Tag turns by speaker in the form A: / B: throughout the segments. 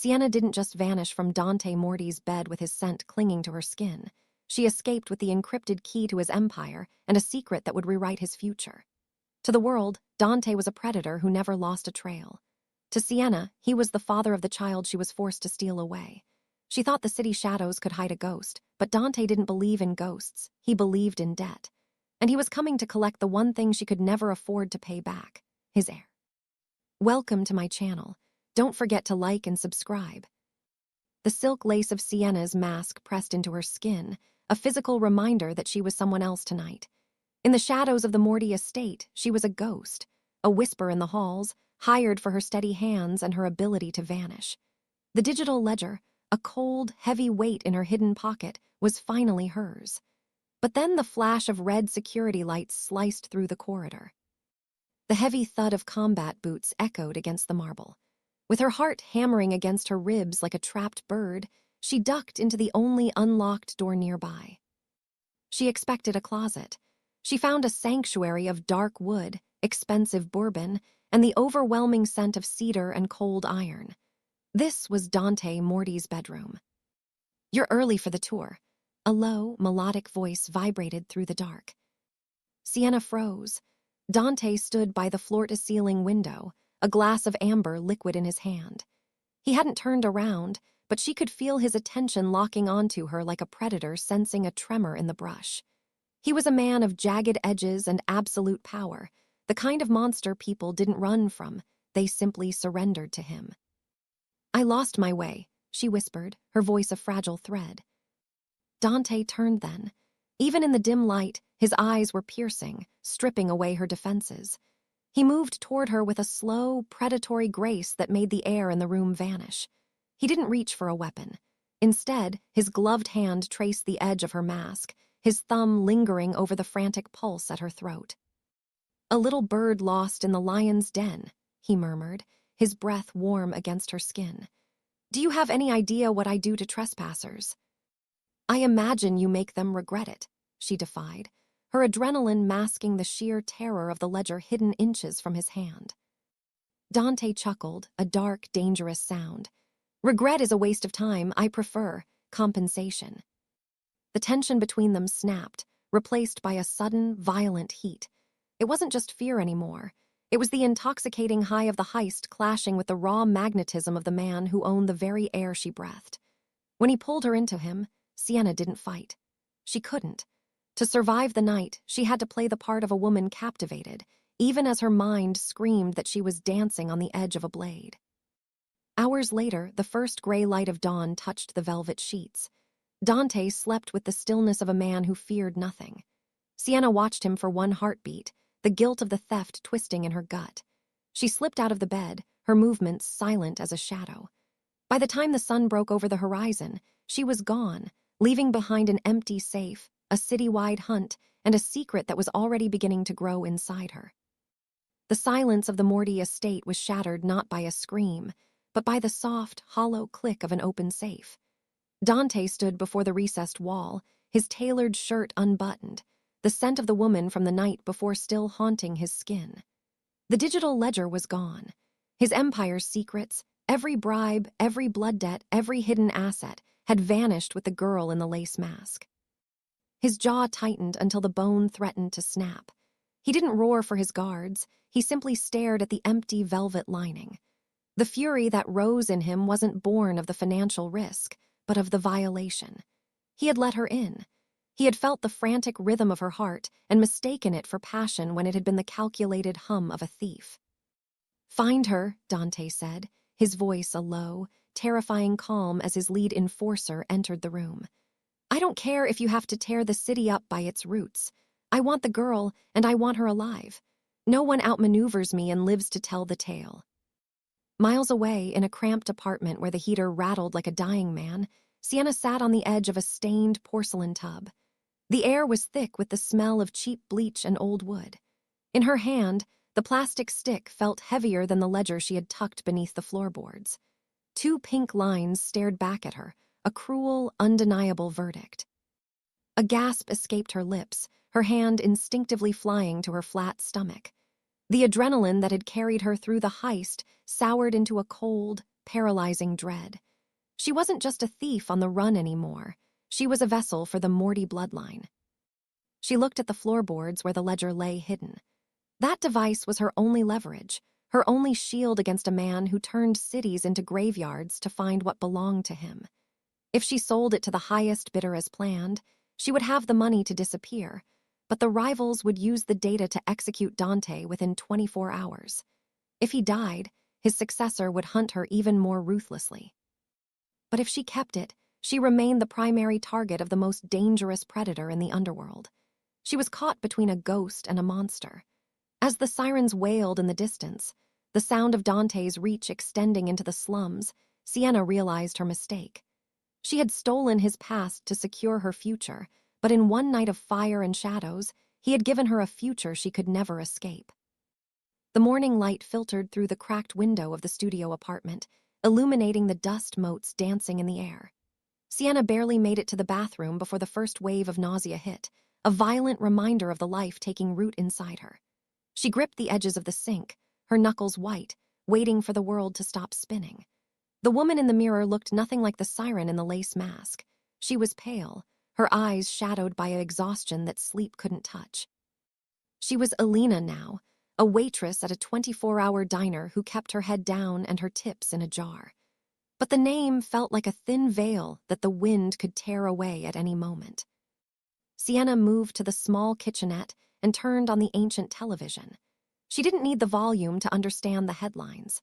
A: Sienna didn't just vanish from Dante Moretti's bed with his scent clinging to her skin. She escaped with the encrypted key to his empire and a secret that would rewrite his future. To the world, Dante was a predator who never lost a trail. To Sienna, he was the father of the child she was forced to steal away. She thought the city shadows could hide a ghost, but Dante didn't believe in ghosts. He believed in debt. And he was coming to collect the one thing she could never afford to pay back, his heir. Welcome to my channel. Don't forget to like and subscribe. The silk lace of Sienna's mask pressed into her skin, a physical reminder that she was someone else tonight. In the shadows of the Moretti estate, she was a ghost, a whisper in the halls, hired for her steady hands and her ability to vanish. The digital ledger, a cold, heavy weight in her hidden pocket, was finally hers. But then the flash of red security lights sliced through the corridor. The heavy thud of combat boots echoed against the marble. With her heart hammering against her ribs like a trapped bird, she ducked into the only unlocked door nearby. She expected a closet. She found a sanctuary of dark wood, expensive bourbon, and the overwhelming scent of cedar and cold iron. This was Dante Moretti's bedroom. "You're early for the tour." A low, melodic voice vibrated through the dark. Sienna froze. Dante stood by the floor-to-ceiling window, a glass of amber liquid in his hand. He hadn't turned around, but she could feel his attention locking onto her like a predator sensing a tremor in the brush. He was a man of jagged edges and absolute power, the kind of monster people didn't run from, they simply surrendered to him. "I lost my way," she whispered, her voice a fragile thread. Dante turned then. Even in the dim light, his eyes were piercing, stripping away her defenses. He moved toward her with a slow, predatory grace that made the air in the room vanish. He didn't reach for a weapon. Instead, his gloved hand traced the edge of her mask, his thumb lingering over the frantic pulse at her throat. "A little bird lost in the lion's den," he murmured, his breath warm against her skin. "Do you have any idea what I do to trespassers?" "I imagine you make them regret it," she defied, her adrenaline masking the sheer terror of the ledger hidden inches from his hand. Dante chuckled, a dark, dangerous sound. "Regret is a waste of time. I prefer compensation." The tension between them snapped, replaced by a sudden, violent heat. It wasn't just fear anymore. It was the intoxicating high of the heist clashing with the raw magnetism of the man who owned the very air she breathed. When he pulled her into him, Sienna didn't fight. She couldn't. To survive the night, she had to play the part of a woman captivated, even as her mind screamed that she was dancing on the edge of a blade. Hours later, the first gray light of dawn touched the velvet sheets. Dante slept with the stillness of a man who feared nothing. Sienna watched him for one heartbeat, the guilt of the theft twisting in her gut. She slipped out of the bed, her movements silent as a shadow. By the time the sun broke over the horizon, she was gone, leaving behind an empty safe, a citywide hunt, and a secret that was already beginning to grow inside her. The silence of the Moretti estate was shattered not by a scream, but by the soft, hollow click of an open safe. Dante stood before the recessed wall, his tailored shirt unbuttoned, the scent of the woman from the night before still haunting his skin. The digital ledger was gone. His empire's secrets, every bribe, every blood debt, every hidden asset, had vanished with the girl in the lace mask. His jaw tightened until the bone threatened to snap. He didn't roar for his guards, he simply stared at the empty velvet lining. The fury that rose in him wasn't born of the financial risk, but of the violation. He had let her in. He had felt the frantic rhythm of her heart and mistaken it for passion when it had been the calculated hum of a thief. "Find her," Dante said, his voice a low, terrifying calm as his lead enforcer entered the room. "I don't care if you have to tear the city up by its roots. I want the girl, and I want her alive. No one outmaneuvers me and lives to tell the tale." Miles away, in a cramped apartment where the heater rattled like a dying man, Sienna sat on the edge of a stained porcelain tub. The air was thick with the smell of cheap bleach and old wood. In her hand, the plastic stick felt heavier than the ledger she had tucked beneath the floorboards. Two pink lines stared back at her, a cruel, undeniable verdict. A gasp escaped her lips, her hand instinctively flying to her flat stomach. The adrenaline that had carried her through the heist soured into a cold, paralyzing dread. She wasn't just a thief on the run anymore. She was a vessel for the Morty bloodline. She looked at the floorboards where the ledger lay hidden. That device was her only leverage, her only shield against a man who turned cities into graveyards to find what belonged to him. If she sold it to the highest bidder as planned, she would have the money to disappear, but the rivals would use the data to execute Dante within 24 hours. If he died, his successor would hunt her even more ruthlessly. But if she kept it, she remained the primary target of the most dangerous predator in the underworld. She was caught between a ghost and a monster. As the sirens wailed in the distance, the sound of Dante's reach extending into the slums, Sienna realized her mistake. She had stolen his past to secure her future, but in one night of fire and shadows, he had given her a future she could never escape. The morning light filtered through the cracked window of the studio apartment, illuminating the dust motes dancing in the air. Sienna barely made it to the bathroom before the first wave of nausea hit, a violent reminder of the life taking root inside her. She gripped the edges of the sink, her knuckles white, waiting for the world to stop spinning. The woman in the mirror looked nothing like the siren in the lace mask. She was pale, her eyes shadowed by exhaustion that sleep couldn't touch. She was Alina now, a waitress at a 24-hour diner who kept her head down and her tips in a jar. But the name felt like a thin veil that the wind could tear away at any moment. Sienna moved to the small kitchenette and turned on the ancient television. She didn't need the volume to understand the headlines.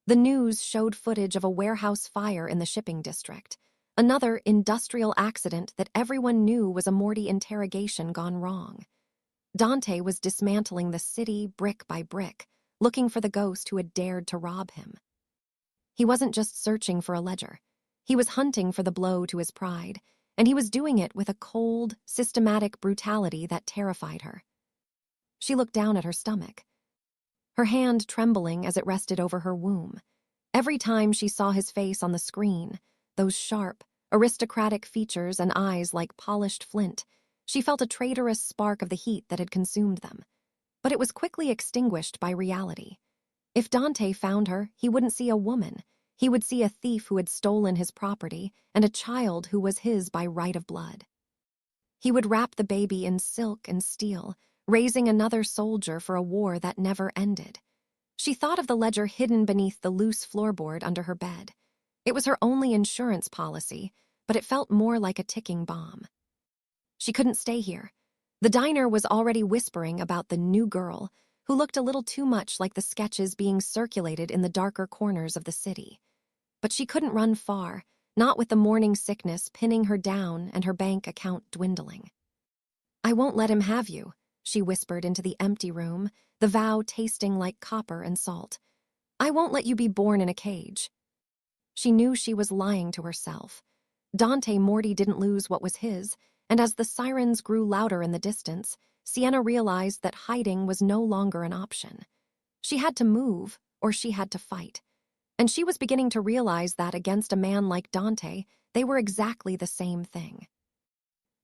A: The news showed footage of a warehouse fire in the shipping district, another industrial accident that everyone knew was a Morty interrogation gone wrong. Dante was dismantling the city brick by brick, looking for the ghost who had dared to rob him. He wasn't just searching for a ledger. He was hunting for the blow to his pride, and he was doing it with a cold, systematic brutality that terrified her. She looked down at her stomach, her hand trembling as it rested over her womb. Every time she saw his face on the screen, those sharp, aristocratic features and eyes like polished flint, she felt a traitorous spark of the heat that had consumed them. But it was quickly extinguished by reality. If Dante found her, he wouldn't see a woman. He would see a thief who had stolen his property and a child who was his by right of blood. He would wrap the baby in silk and steel, raising another soldier for a war that never ended. She thought of the ledger hidden beneath the loose floorboard under her bed. It was her only insurance policy, but it felt more like a ticking bomb. She couldn't stay here. The diner was already whispering about the new girl, who looked a little too much like the sketches being circulated in the darker corners of the city. But she couldn't run far, not with the morning sickness pinning her down and her bank account dwindling. "I won't let him have you," she whispered into the empty room, the vow tasting like copper and salt. "I won't let you be born in a cage." She knew she was lying to herself. Dante Moretti didn't lose what was his, and as the sirens grew louder in the distance, Sienna realized that hiding was no longer an option. She had to move, or she had to fight. And she was beginning to realize that against a man like Dante, they were exactly the same thing.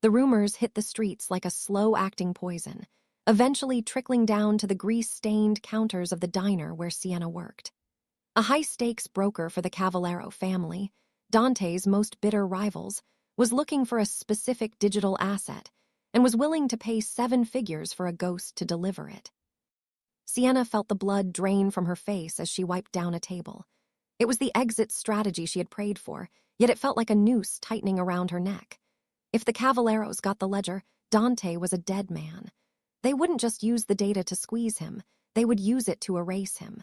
A: The rumors hit the streets like a slow-acting poison, eventually trickling down to the grease-stained counters of the diner where Sienna worked. A high-stakes broker for the Cavallero family, Dante's most bitter rivals, was looking for a specific digital asset and was willing to pay 7 figures for a ghost to deliver it. Sienna felt the blood drain from her face as she wiped down a table. It was the exit strategy she had prayed for, yet it felt like a noose tightening around her neck. If the Cavalleros got the ledger, Dante was a dead man. They wouldn't just use the data to squeeze him, they would use it to erase him.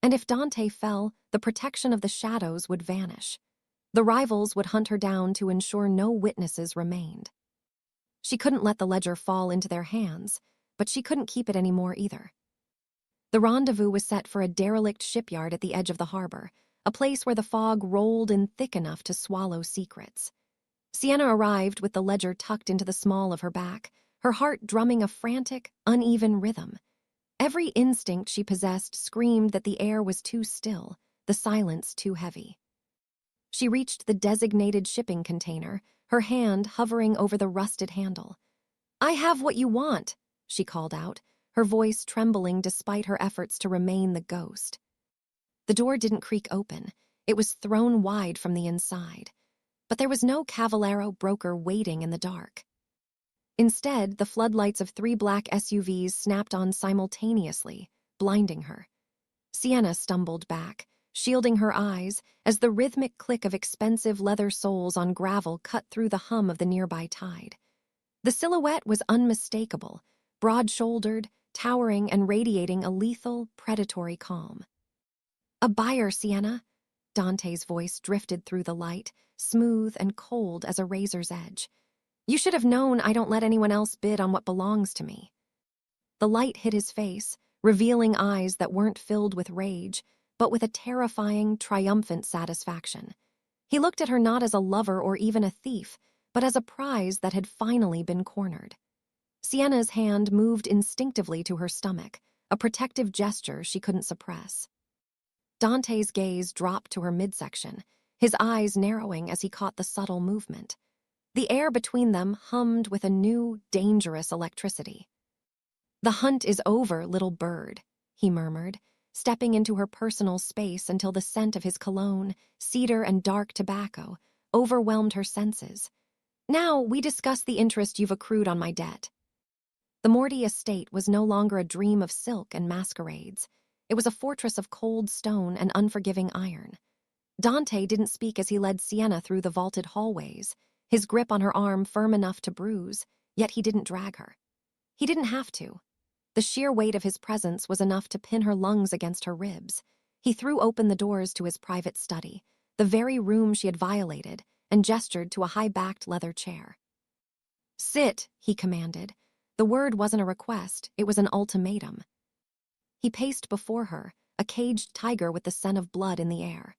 A: And if Dante fell, the protection of the shadows would vanish. The rivals would hunt her down to ensure no witnesses remained. She couldn't let the ledger fall into their hands, but she couldn't keep it anymore either. The rendezvous was set for a derelict shipyard at the edge of the harbor, a place where the fog rolled in thick enough to swallow secrets. Sienna arrived with the ledger tucked into the small of her back, her heart drumming a frantic, uneven rhythm. Every instinct she possessed screamed that the air was too still, the silence too heavy. She reached the designated shipping container, her hand hovering over the rusted handle. "I have what you want," she called out, her voice trembling despite her efforts to remain the ghost. The door didn't creak open. It was thrown wide from the inside. But there was no Cavallero broker waiting in the dark. Instead, the floodlights of 3 black SUVs snapped on simultaneously, blinding her. Sienna stumbled back, shielding her eyes as the rhythmic click of expensive leather soles on gravel cut through the hum of the nearby tide. The silhouette was unmistakable, broad-shouldered, towering and radiating a lethal, predatory calm. "A buyer, Sienna." Dante's voice drifted through the light, smooth and cold as a razor's edge. "You should have known I don't let anyone else bid on what belongs to me." The light hit his face, revealing eyes that weren't filled with rage, but with a terrifying, triumphant satisfaction. He looked at her not as a lover or even a thief, but as a prize that had finally been cornered. Sienna's hand moved instinctively to her stomach, a protective gesture she couldn't suppress. Dante's gaze dropped to her midsection, his eyes narrowing as he caught the subtle movement. The air between them hummed with a new, dangerous electricity. "The hunt is over, little bird," he murmured, stepping into her personal space until the scent of his cologne, cedar and dark tobacco, overwhelmed her senses. "Now we discuss the interest you've accrued on my debt." The Moretti estate was no longer a dream of silk and masquerades. It was a fortress of cold stone and unforgiving iron. Dante didn't speak as he led Sienna through the vaulted hallways, his grip on her arm firm enough to bruise, yet he didn't drag her. He didn't have to. The sheer weight of his presence was enough to pin her lungs against her ribs. He threw open the doors to his private study, the very room she had violated, and gestured to a high-backed leather chair. "Sit," he commanded. The word wasn't a request, it was an ultimatum. He paced before her, a caged tiger with the scent of blood in the air.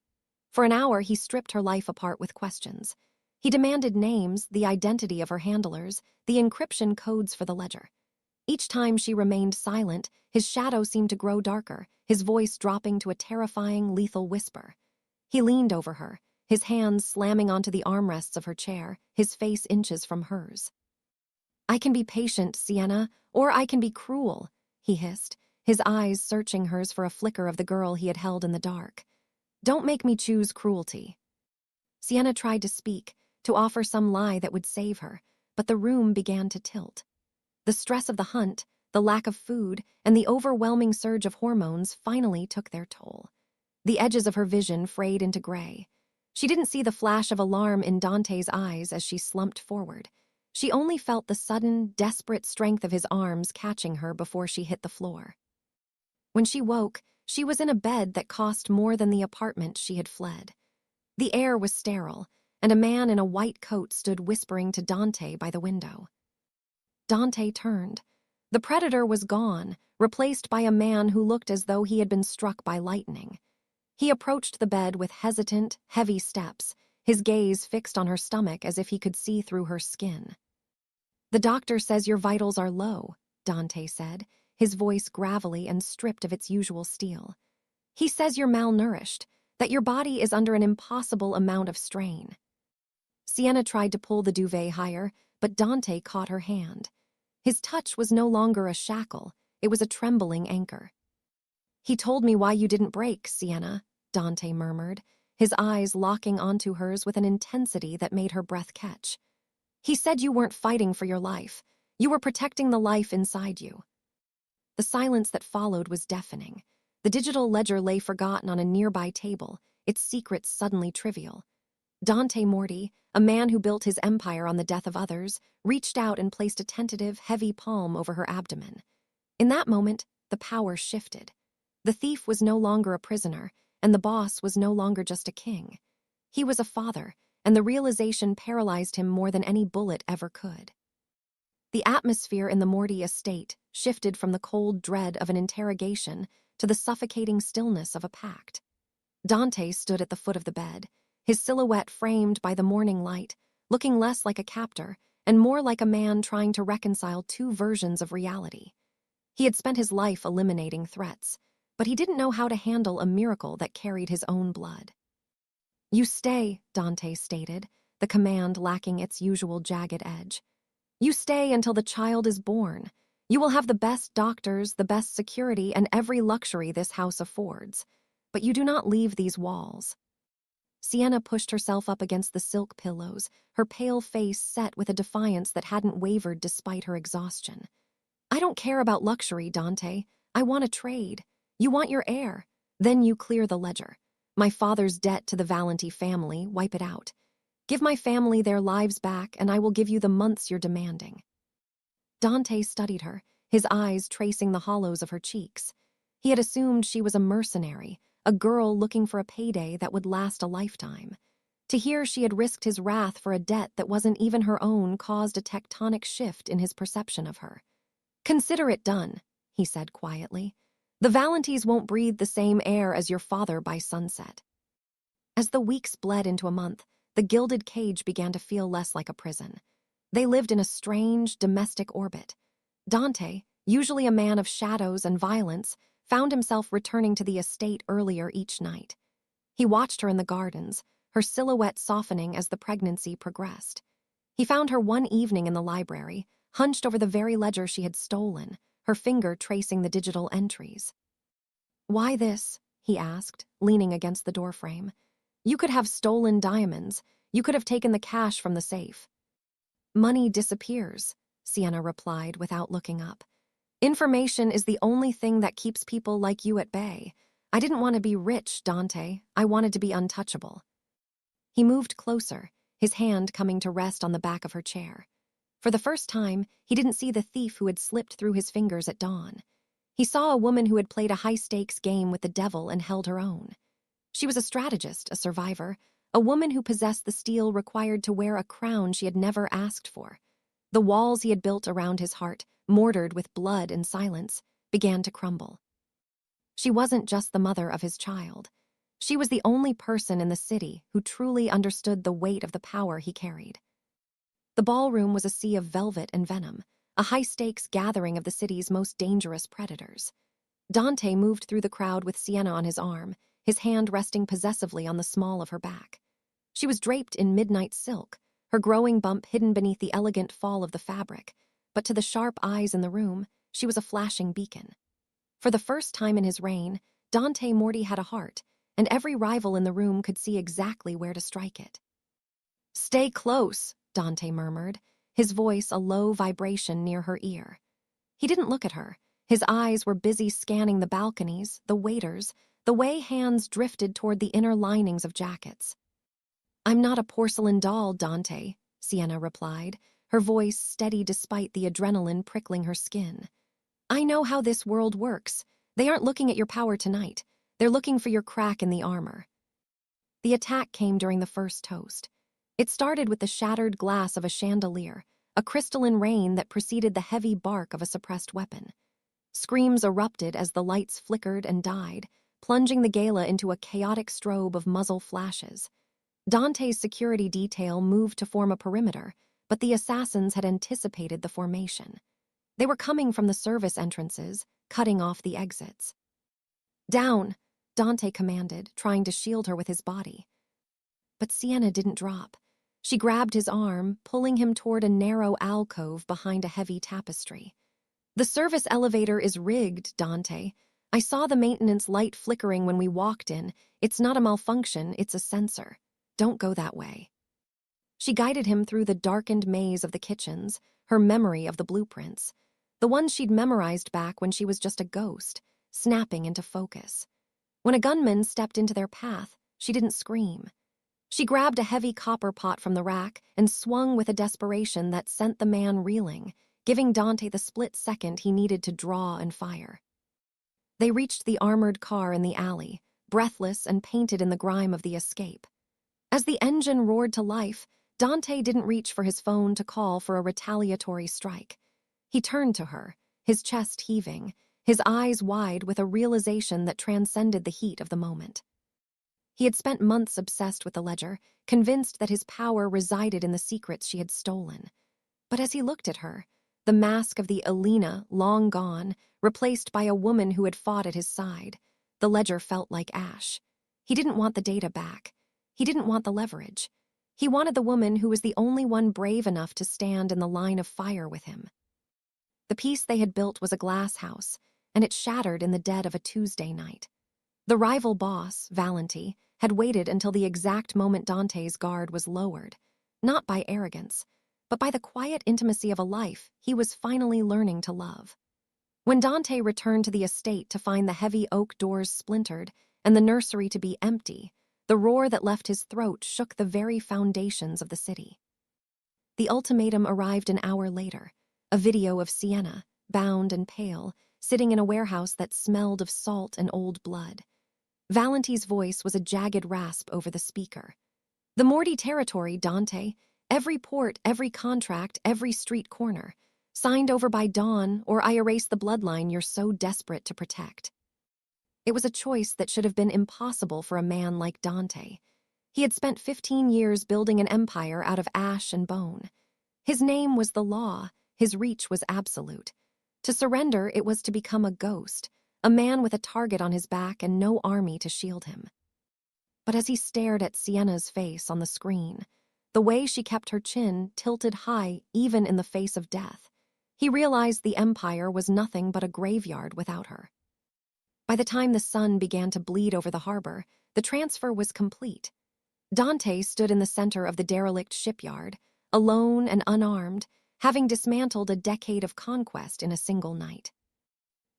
A: For an hour, he stripped her life apart with questions. He demanded names, the identity of her handlers, the encryption codes for the ledger. Each time she remained silent, his shadow seemed to grow darker, his voice dropping to a terrifying, lethal whisper. He leaned over her, his hands slamming onto the armrests of her chair, his face inches from hers. "I can be patient, Sienna, or I can be cruel," he hissed, his eyes searching hers for a flicker of the girl he had held in the dark. "Don't make me choose cruelty." Sienna tried to speak, to offer some lie that would save her, but the room began to tilt. The stress of the hunt, the lack of food, and the overwhelming surge of hormones finally took their toll. The edges of her vision frayed into gray. She didn't see the flash of alarm in Dante's eyes as she slumped forward. She only felt the sudden, desperate strength of his arms catching her before she hit the floor. When she woke, she was in a bed that cost more than the apartment she had fled. The air was sterile, and a man in a white coat stood whispering to Dante by the window. Dante turned. The predator was gone, replaced by a man who looked as though he had been struck by lightning. He approached the bed with hesitant, heavy steps, his gaze fixed on her stomach as if he could see through her skin. "The doctor says your vitals are low," Dante said, his voice gravelly and stripped of its usual steel. "He says you're malnourished, that your body is under an impossible amount of strain." Sienna tried to pull the duvet higher, but Dante caught her hand. His touch was no longer a shackle, it was a trembling anchor. "He told me why you didn't break, Sienna," Dante murmured, his eyes locking onto hers with an intensity that made her breath catch. "He said you weren't fighting for your life. You were protecting the life inside you." The silence that followed was deafening. The digital ledger lay forgotten on a nearby table, its secrets suddenly trivial. Dante Moretti, a man who built his empire on the death of others, reached out and placed a tentative, heavy palm over her abdomen. In that moment, the power shifted. The thief was no longer a prisoner, and the boss was no longer just a king. He was a father, and the realization paralyzed him more than any bullet ever could. The atmosphere in the Moretti estate shifted from the cold dread of an interrogation to the suffocating stillness of a pact. Dante stood at the foot of the bed, his silhouette framed by the morning light, looking less like a captor and more like a man trying to reconcile two versions of reality. He had spent his life eliminating threats, but he didn't know how to handle a miracle that carried his own blood. "You stay," Dante stated, the command lacking its usual jagged edge. "You stay until the child is born. You will have the best doctors, the best security, and every luxury this house affords. But you do not leave these walls." Sienna pushed herself up against the silk pillows, her pale face set with a defiance that hadn't wavered despite her exhaustion. I don't care about luxury, Dante. I want a trade. You want your heir. Then you clear the ledger. My father's debt to the Valenti family, wipe it out. Give my family their lives back, and I will give you the months you're demanding. Dante studied her, his eyes tracing the hollows of her cheeks. He had assumed she was a mercenary, a girl looking for a payday that would last a lifetime. To hear she had risked his wrath for a debt that wasn't even her own caused a tectonic shift in his perception of her. Consider it done, he said quietly. The Valentis won't breathe the same air as your father by sunset. As the weeks bled into a month, the gilded cage began to feel less like a prison. They lived in a strange, domestic orbit. Dante, usually a man of shadows and violence, found himself returning to the estate earlier each night. He watched her in the gardens, her silhouette softening as the pregnancy progressed. He found her one evening in the library, hunched over the very ledger she had stolen, her finger tracing the digital entries. "Why this?" he asked, leaning against the doorframe. "You could have stolen diamonds. You could have taken the cash from the safe." "Money disappears," Sienna replied without looking up. "Information is the only thing that keeps people like you at bay. I didn't want to be rich, Dante. I wanted to be untouchable." He moved closer, his hand coming to rest on the back of her chair. For the first time, he didn't see the thief who had slipped through his fingers at dawn. He saw a woman who had played a high-stakes game with the devil and held her own. She was a strategist, a survivor, a woman who possessed the steel required to wear a crown she had never asked for. The walls he had built around his heart, mortared with blood and silence, began to crumble. She wasn't just the mother of his child. She was the only person in the city who truly understood the weight of the power he carried. The ballroom was a sea of velvet and venom, a high-stakes gathering of the city's most dangerous predators. Dante moved through the crowd with Sienna on his arm, his hand resting possessively on the small of her back. She was draped in midnight silk, her growing bump hidden beneath the elegant fall of the fabric, but to the sharp eyes in the room, she was a flashing beacon. For the first time in his reign, Dante Moretti had a heart, and every rival in the room could see exactly where to strike it. "Stay close," Dante murmured, his voice a low vibration near her ear. He didn't look at her. His eyes were busy scanning the balconies, the waiters, the way hands drifted toward the inner linings of jackets. "I'm not a porcelain doll, Dante," Sienna replied, her voice steady despite the adrenaline prickling her skin. "I know how this world works. They aren't looking at your power tonight. They're looking for your crack in the armor." The attack came during the first toast. It started with the shattered glass of a chandelier, a crystalline rain that preceded the heavy bark of a suppressed weapon. Screams erupted as the lights flickered and died, plunging the gala into a chaotic strobe of muzzle flashes. Dante's security detail moved to form a perimeter, but the assassins had anticipated the formation. They were coming from the service entrances, cutting off the exits. "Down," Dante commanded, trying to shield her with his body. But Sienna didn't drop. She grabbed his arm, pulling him toward a narrow alcove behind a heavy tapestry. "The service elevator is rigged, Dante. I saw the maintenance light flickering when we walked in. It's not a malfunction, it's a sensor. Don't go that way." She guided him through the darkened maze of the kitchens, her memory of the blueprints, the ones she'd memorized back when she was just a ghost, snapping into focus. When a gunman stepped into their path, she didn't scream. She grabbed a heavy copper pot from the rack and swung with a desperation that sent the man reeling, giving Dante the split second he needed to draw and fire. They reached the armored car in the alley, breathless and painted in the grime of the escape. As the engine roared to life, Dante didn't reach for his phone to call for a retaliatory strike. He turned to her, his chest heaving, his eyes wide with a realization that transcended the heat of the moment. He had spent months obsessed with the ledger, convinced that his power resided in the secrets she had stolen. But as he looked at her, the mask of the Alina long gone, replaced by a woman who had fought at his side, the ledger felt like ash. He didn't want the data back. He didn't want the leverage. He wanted the woman who was the only one brave enough to stand in the line of fire with him. The piece they had built was a glass house, and it shattered in the dead of a Tuesday night. The rival boss, Valenti, had waited until the exact moment Dante's guard was lowered, not by arrogance, but by the quiet intimacy of a life he was finally learning to love. When Dante returned to the estate to find the heavy oak doors splintered and the nursery to be empty, the roar that left his throat shook the very foundations of the city. The ultimatum arrived an hour later, a video of Sienna, bound and pale, sitting in a warehouse that smelled of salt and old blood. Valenti's voice was a jagged rasp over the speaker. "The Morty territory, Dante. Every port, every contract, every street corner. Signed over by dawn, or I erase the bloodline you're so desperate to protect." It was a choice that should have been impossible for a man like Dante. He had spent 15 years building an empire out of ash and bone. His name was the law, his reach was absolute. To surrender, it was to become a ghost, a man with a target on his back and no army to shield him. But as he stared at Sienna's face on the screen, the way she kept her chin tilted high even in the face of death, he realized the empire was nothing but a graveyard without her. By the time the sun began to bleed over the harbor, the transfer was complete. Dante stood in the center of the derelict shipyard, alone and unarmed, having dismantled a decade of conquest in a single night.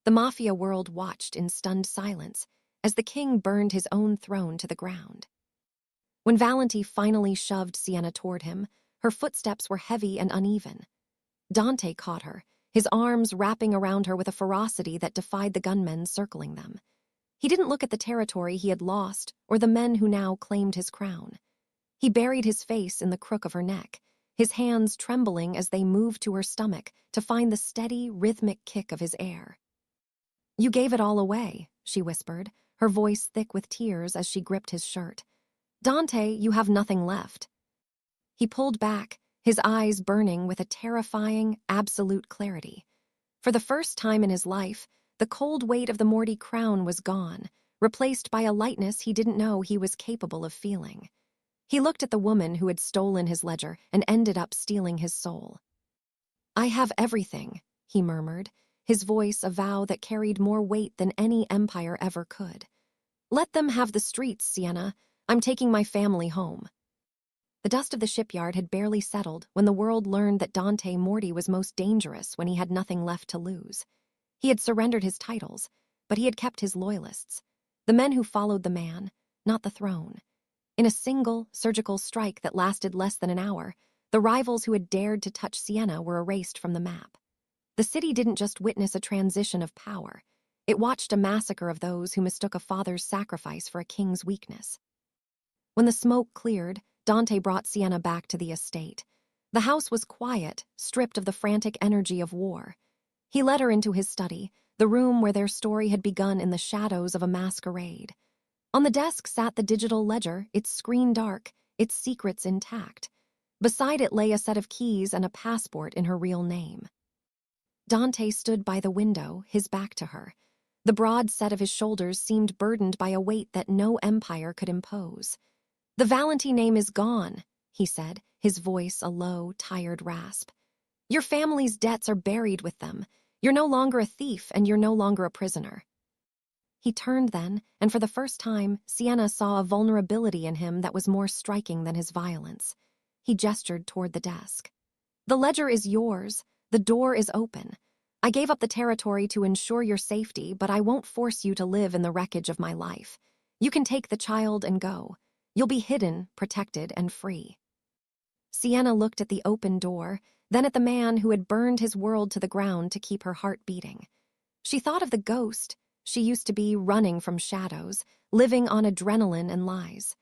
A: The Mafia world watched in stunned silence as the king burned his own throne to the ground. When Valenti finally shoved Sienna toward him, her footsteps were heavy and uneven. Dante caught her, his arms wrapping around her with a ferocity that defied the gunmen circling them. He didn't look at the territory he had lost or the men who now claimed his crown. He buried his face in the crook of her neck, his hands trembling as they moved to her stomach to find the steady, rhythmic kick of his air. "You gave it all away," she whispered, her voice thick with tears as she gripped his shirt. "Dante, you have nothing left." He pulled back, his eyes burning with a terrifying, absolute clarity. For the first time in his life, the cold weight of the Morty crown was gone, replaced by a lightness he didn't know he was capable of feeling. He looked at the woman who had stolen his ledger and ended up stealing his soul. "I have everything," he murmured, his voice a vow that carried more weight than any empire ever could. "Let them have the streets, Sienna. I'm taking my family home." The dust of the shipyard had barely settled when the world learned that Dante Moretti was most dangerous when he had nothing left to lose. He had surrendered his titles, but he had kept his loyalists, the men who followed the man, not the throne. In a single, surgical strike that lasted less than an hour, the rivals who had dared to touch Sienna were erased from the map. The city didn't just witness a transition of power, it watched a massacre of those who mistook a father's sacrifice for a king's weakness. When the smoke cleared, Dante brought Sienna back to the estate. The house was quiet, stripped of the frantic energy of war. He led her into his study, the room where their story had begun in the shadows of a masquerade. On the desk sat the digital ledger, its screen dark, its secrets intact. Beside it lay a set of keys and a passport in her real name. Dante stood by the window, his back to her. The broad set of his shoulders seemed burdened by a weight that no empire could impose. "The Valenti name is gone," he said, his voice a low, tired rasp. "Your family's debts are buried with them. You're no longer a thief, and you're no longer a prisoner." He turned then, and for the first time, Sienna saw a vulnerability in him that was more striking than his violence. He gestured toward the desk. "The ledger is yours. The door is open. I gave up the territory to ensure your safety, but I won't force you to live in the wreckage of my life. You can take the child and go. You'll be hidden, protected, and free." Sienna looked at the open door, then at the man who had burned his world to the ground to keep her heart beating. She thought of the ghost she used to be, running from shadows, living on adrenaline and lies.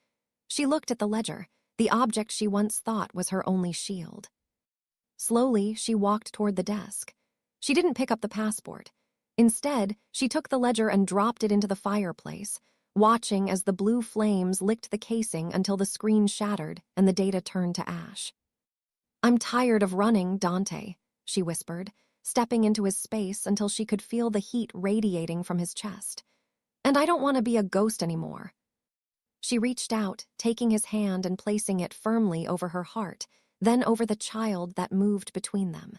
A: She looked at the ledger, the object she once thought was her only shield. Slowly, she walked toward the desk. She didn't pick up the passport. Instead, she took the ledger and dropped it into the fireplace, watching as the blue flames licked the casing until the screen shattered and the data turned to ash. "I'm tired of running, Dante," she whispered, stepping into his space until she could feel the heat radiating from his chest. "And I don't want to be a ghost anymore." She reached out, taking his hand and placing it firmly over her heart, then over the child that moved between them.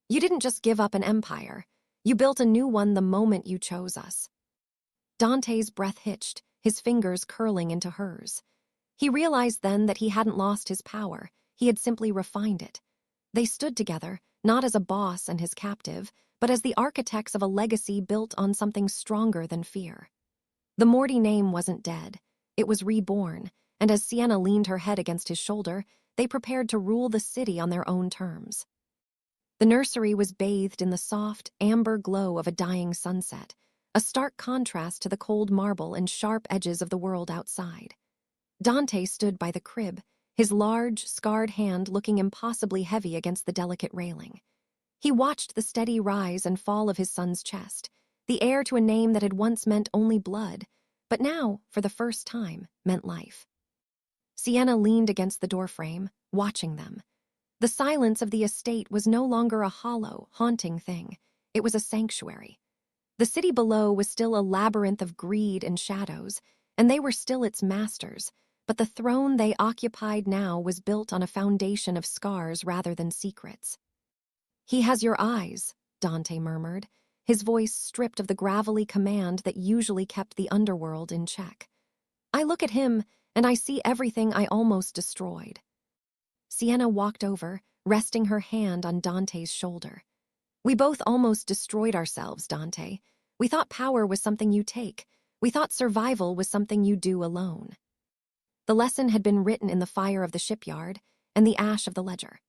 A: "You didn't just give up an empire. You built a new one the moment you chose us." Dante's breath hitched, his fingers curling into hers. He realized then that he hadn't lost his power, he had simply refined it. They stood together, not as a boss and his captive, but as the architects of a legacy built on something stronger than fear. The Morty name wasn't dead. It was reborn, and as Sienna leaned her head against his shoulder, they prepared to rule the city on their own terms. The nursery was bathed in the soft, amber glow of a dying sunset, a stark contrast to the cold marble and sharp edges of the world outside. Dante stood by the crib, his large, scarred hand looking impossibly heavy against the delicate railing. He watched the steady rise and fall of his son's chest, the heir to a name that had once meant only blood, but now, for the first time, meant life. Sienna leaned against the doorframe, watching them. The silence of the estate was no longer a hollow, haunting thing. It was a sanctuary. The city below was still a labyrinth of greed and shadows, and they were still its masters, but the throne they occupied now was built on a foundation of scars rather than secrets. "He has your eyes," Dante murmured, his voice stripped of the gravelly command that usually kept the underworld in check. "I look at him, and I see everything I almost destroyed." Sienna walked over, resting her hand on Dante's shoulder. "We both almost destroyed ourselves, Dante. We thought power was something you take. We thought survival was something you do alone." The lesson had been written in the fire of the shipyard and the ash of the ledger.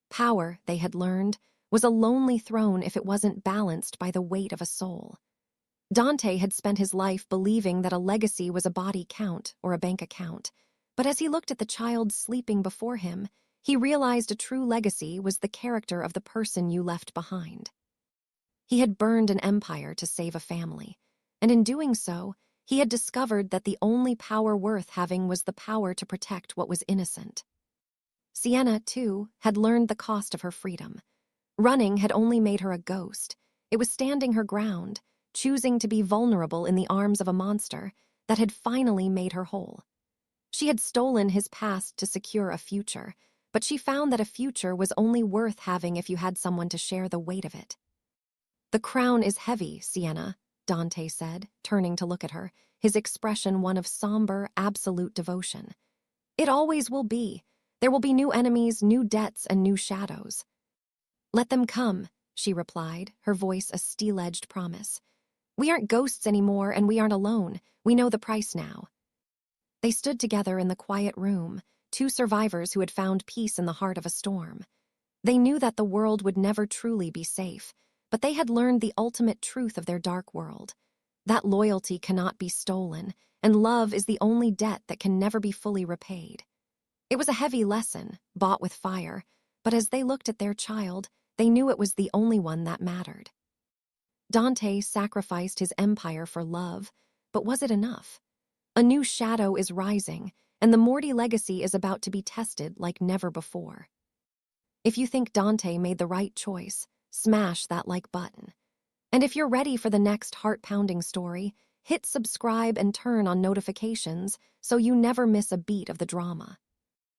A: Power, they had learned, was a lonely throne if it wasn't balanced by the weight of a soul. Dante had spent his life believing that a legacy was a body count or a bank account, but as he looked at the child sleeping before him, he realized a true legacy was the character of the person you left behind. He had burned an empire to save a family, and in doing so, he had discovered that the only power worth having was the power to protect what was innocent. Sienna, too, had learned the cost of her freedom. Running had only made her a ghost. It was standing her ground, choosing to be vulnerable in the arms of a monster, that had finally made her whole. She had stolen his past to secure a future, but she found that a future was only worth having if you had someone to share the weight of it. "The crown is heavy, Sienna," Dante said, turning to look at her, his expression one of somber, absolute devotion. "It always will be. There will be new enemies, new debts, and new shadows." "Let them come," she replied, her voice a steel-edged promise. "We aren't ghosts anymore, and we aren't alone. We know the price now." They stood together in the quiet room, two survivors who had found peace in the heart of a storm. They knew that the world would never truly be safe, but they had learned the ultimate truth of their dark world. That loyalty cannot be stolen, and love is the only debt that can never be fully repaid. It was a heavy lesson, bought with fire, but as they looked at their child, they knew it was the only one that mattered. Dante sacrificed his empire for love, but was it enough? A new shadow is rising, and the Morty legacy is about to be tested like never before. If you think Dante made the right choice, smash that like button. And if you're ready for the next heart-pounding story, hit subscribe and turn on notifications so you never miss a beat of the drama.